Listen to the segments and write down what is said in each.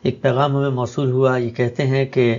ایک پیغام ہمیں موصول ہوا، یہ کہتے ہیں کہ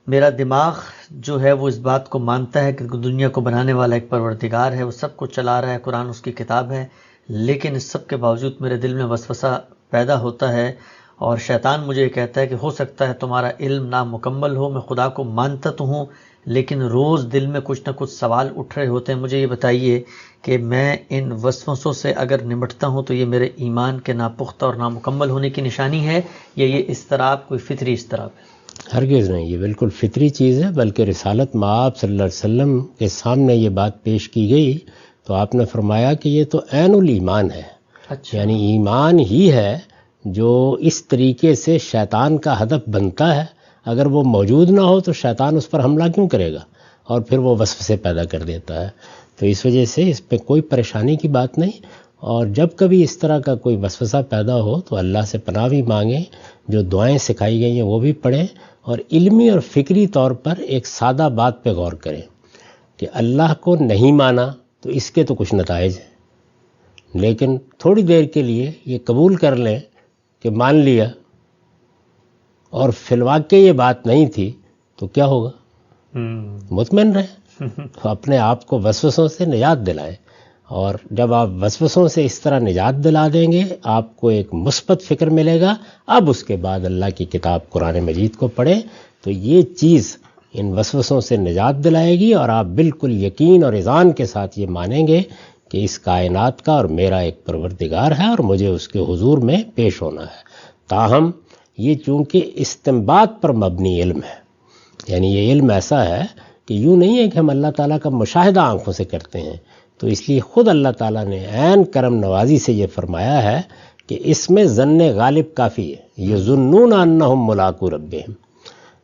میرا دماغ جو ہے وہ اس بات کو مانتا ہے کہ دنیا کو بنانے والا ایک پروردگار ہے، وہ سب کو چلا رہا ہے، قرآن اس کی کتاب ہے، لیکن اس سب کے باوجود میرے دل میں وسوسہ پیدا ہوتا ہے اور شیطان مجھے یہ کہتا ہے کہ ہو سکتا ہے تمہارا علم نامکمل ہو، میں خدا کو مانتا تو ہوں لیکن روز دل میں کچھ نہ کچھ سوال اٹھ رہے ہوتے ہیں، مجھے یہ بتائیے کہ میں ان وسوسوں سے اگر نمٹتا ہوں تو یہ میرے ایمان کے ناپختہ اور نامکمل ہونے کی نشانی ہے یا یہ اضطراب کوئی فطری اضطراب ہے؟ ہرگز نہیں، یہ بالکل فطری چیز ہے، بلکہ رسالت مآب صلی اللہ علیہ وسلم کے سامنے یہ بات پیش کی گئی تو آپ نے فرمایا کہ یہ تو عین الایمان ہے، یعنی ایمان ہی ہے جو اس طریقے سے شیطان کا ہدف بنتا ہے۔ اگر وہ موجود نہ ہو تو شیطان اس پر حملہ کیوں کرے گا، اور پھر وہ وسوسے پیدا کر دیتا ہے۔ تو اس وجہ سے اس پہ کوئی پریشانی کی بات نہیں، اور جب کبھی اس طرح کا کوئی وسوسہ پیدا ہو تو اللہ سے پناہ بھی مانگیں، جو دعائیں سکھائی گئی ہیں وہ بھی پڑھیں، اور علمی اور فکری طور پر ایک سادہ بات پہ غور کریں کہ اللہ کو نہیں مانا تو اس کے تو کچھ نتائج ہیں، لیکن تھوڑی دیر کے لیے یہ قبول کر لیں کہ مان لیا اور فی الواقع یہ بات نہیں تھی تو کیا ہوگا؟ مطمئن رہیں، اپنے آپ کو وسوسوں سے نجات دلائیں، اور جب آپ وسوسوں سے اس طرح نجات دلا دیں گے آپ کو ایک مثبت فکر ملے گا۔ اب اس کے بعد اللہ کی کتاب قرآن مجید کو پڑھیں تو یہ چیز ان وسوسوں سے نجات دلائے گی، اور آپ بالکل یقین اور اذعان کے ساتھ یہ مانیں گے کہ اس کائنات کا اور میرا ایک پروردگار ہے اور مجھے اس کے حضور میں پیش ہونا ہے۔ تاہم یہ چونکہ استنباط پر مبنی علم ہے، یعنی یہ علم ایسا ہے کہ یوں نہیں ہے کہ ہم اللہ تعالیٰ کا مشاہدہ آنکھوں سے کرتے ہیں، تو اس لیے خود اللہ تعالیٰ نے عین کرم نوازی سے یہ فرمایا ہے کہ اس میں ظن غالب کافی ہے، یظنون انہم ملاقو ربہم،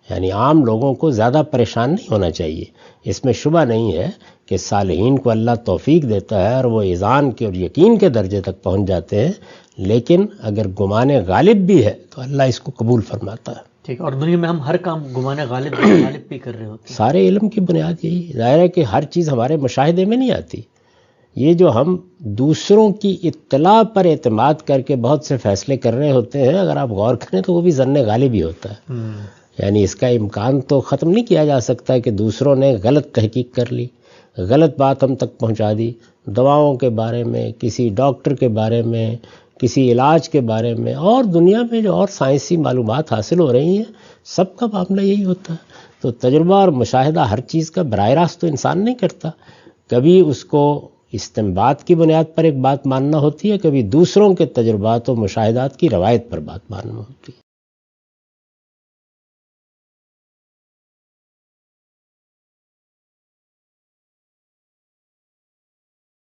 یعنی عام لوگوں کو زیادہ پریشان نہیں ہونا چاہیے۔ اس میں شبہ نہیں ہے کہ صالحین کو اللہ توفیق دیتا ہے اور وہ اذعان کے اور یقین کے درجے تک پہنچ جاتے ہیں، لیکن اگر گمان غالب بھی ہے تو اللہ اس کو قبول فرماتا ہے۔ ٹھیک، اور دنیا میں ہم ہر کام گمان غالب بھی کر رہے ہوتے ہیں۔ سارے علم کی بنیاد یہی ہے، ظاہر ہے کہ ہر چیز ہمارے مشاہدے میں نہیں آتی، یہ جو ہم دوسروں کی اطلاع پر اعتماد کر کے بہت سے فیصلے کر رہے ہوتے ہیں، اگر آپ غور کریں تو وہ بھی ظن غالب ہی ہوتا ہے۔ یعنی اس کا امکان تو ختم نہیں کیا جا سکتا کہ دوسروں نے غلط تحقیق کر لی، غلط بات ہم تک پہنچا دی، دواؤں کے بارے میں، کسی ڈاکٹر کے بارے میں، کسی علاج کے بارے میں، اور دنیا میں جو اور سائنسی معلومات حاصل ہو رہی ہیں، سب کا معاملہ یہی ہوتا ہے۔ تو تجربہ اور مشاہدہ ہر چیز کا براہ راست تو انسان نہیں کرتا، کبھی اس کو استنباط کی بنیاد پر ایک بات ماننا ہوتی ہے، کبھی دوسروں کے تجربات و مشاہدات کی روایت پر بات ماننا ہوتی ہے۔